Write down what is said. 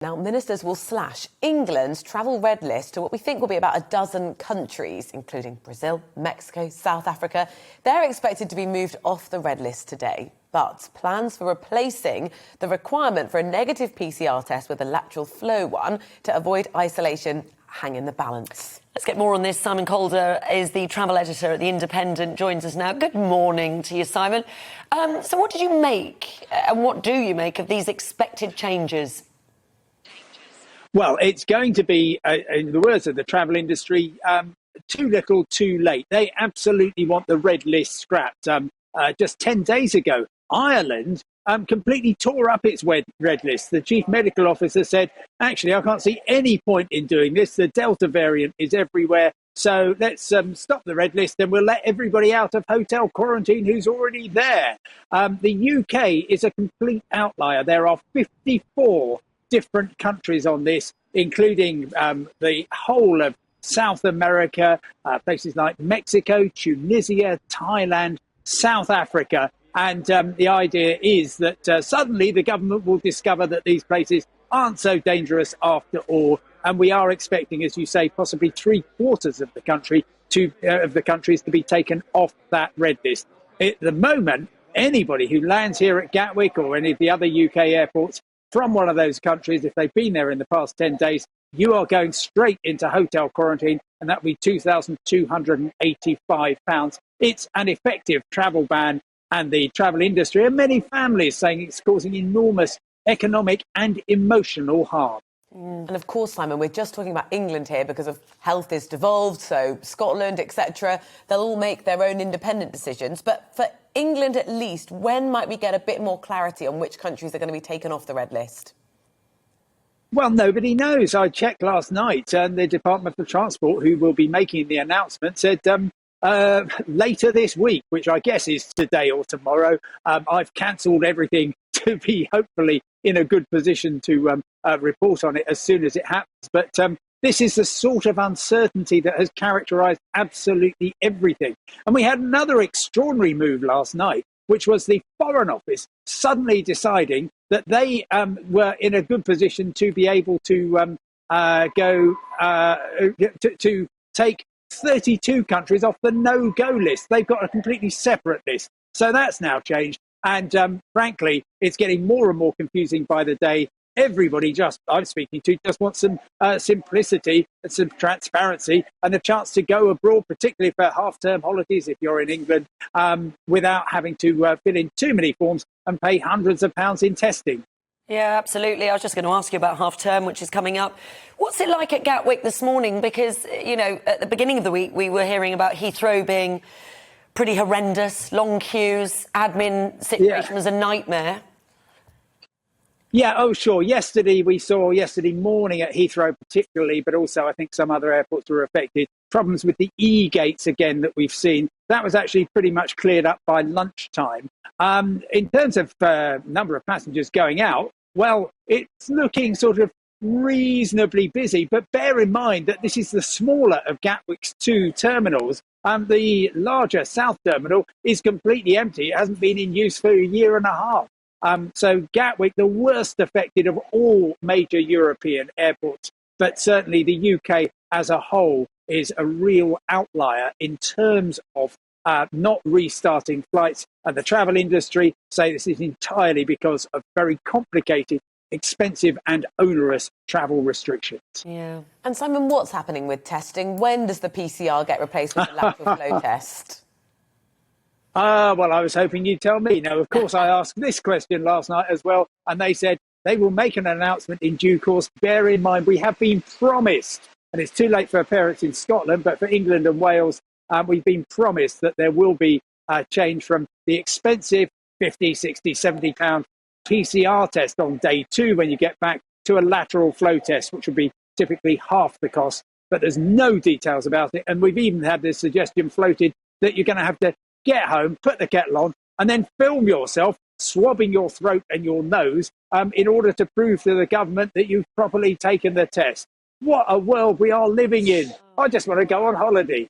Now, ministers will slash England's travel red list to what we think will be about a dozen countries, including Brazil, Mexico, South Africa. They're expected to be moved off the red list today. But plans for replacing the requirement for a negative PCR test with a lateral flow one to avoid isolation hang in the balance. Let's get more on this. Simon Calder is the travel editor at The Independent, joins us now. Good morning to you, Simon. So what did you make and what do you make of these expected changes? Well, it's going to be, in the words of the travel industry, too little, too late. They absolutely want the red list scrapped. Just 10 days ago, Ireland completely tore up its red list. The chief medical officer said, actually, I can't see any point in doing this. The Delta variant is everywhere. So let's stop the red list and we'll let everybody out of hotel quarantine who's already there. The UK is a complete outlier. There are 54 different countries on this, including the whole of South America, places like Mexico, Tunisia, Thailand, South Africa. And the idea is that suddenly the government will discover that these places aren't so dangerous after all. And we are expecting, as you say, possibly 3/4 of the country of the countries to be taken off that red list. At the moment, anybody who lands here at Gatwick or any of the other UK airports from one of those countries, if they've been there in the past 10 days, you are going straight into hotel quarantine, and that will be £2,285. It's an effective travel ban, and the travel industry and many families saying it's causing enormous economic and emotional harm. And of course, Simon, we're just talking about England here because of health is devolved, so Scotland, etc. They'll all make their own independent decisions. But for England, at least, when might we get a bit more clarity on which countries are going to be taken off the red list? Well, nobody knows. I checked last night, and the Department for Transport, who will be making the announcement, said later this week, which I guess is today or tomorrow. I've cancelled everything to be hopefully in a good position to report on it as soon as it happens. But this is the sort of uncertainty that has characterised absolutely everything. And we had another extraordinary move last night, which was the Foreign Office suddenly deciding that they were in a good position to be able to to take 32 countries off the no-go list. They've got a completely separate list. So that's now changed. And frankly, it's getting more and more confusing by the day. Everybody I'm speaking to just wants some simplicity and some transparency and a chance to go abroad, particularly for half-term holidays if you're in England, without having to fill in too many forms and pay hundreds of pounds in testing. Yeah, absolutely. I was just going to ask you about half-term, which is coming up. What's it like at Gatwick this morning? Because, you know, at the beginning of the week, we were hearing about Heathrow being pretty horrendous, long queues, admin situation was a nightmare. Yeah, oh, sure. Yesterday morning at Heathrow particularly, but also I think some other airports were affected. Problems with the E-gates again that we've seen. That was actually pretty much cleared up by lunchtime. In terms of number of passengers going out, well, it's looking sort of reasonably busy, but bear in mind that this is the smaller of Gatwick's two terminals. The larger South Terminal is completely empty. It hasn't been in use for a year and a half. So Gatwick, the worst affected of all major European airports, but certainly the UK as a whole is a real outlier in terms of not restarting flights. And the travel industry say this is entirely because of very complicated, expensive and onerous travel restrictions. Yeah. And Simon, what's happening with testing? When does the PCR get replaced with the lateral flow test? Well, I was hoping you'd tell me. No, of course, I asked this question last night as well, and they said they will make an announcement in due course. Bear in mind, we have been promised, and it's too late for parents in Scotland, but for England and Wales, we've been promised that there will be a change from the expensive 50, 60, 70 pound PCR test on day 2 when you get back to a lateral flow test, which would be typically half the cost. But there's no details about it. And we've even had this suggestion floated that you're going to have to get home, put the kettle on, and then film yourself swabbing your throat and your nose in order to prove to the government that you've properly taken the test. What a world we are living in. I just want to go on holiday.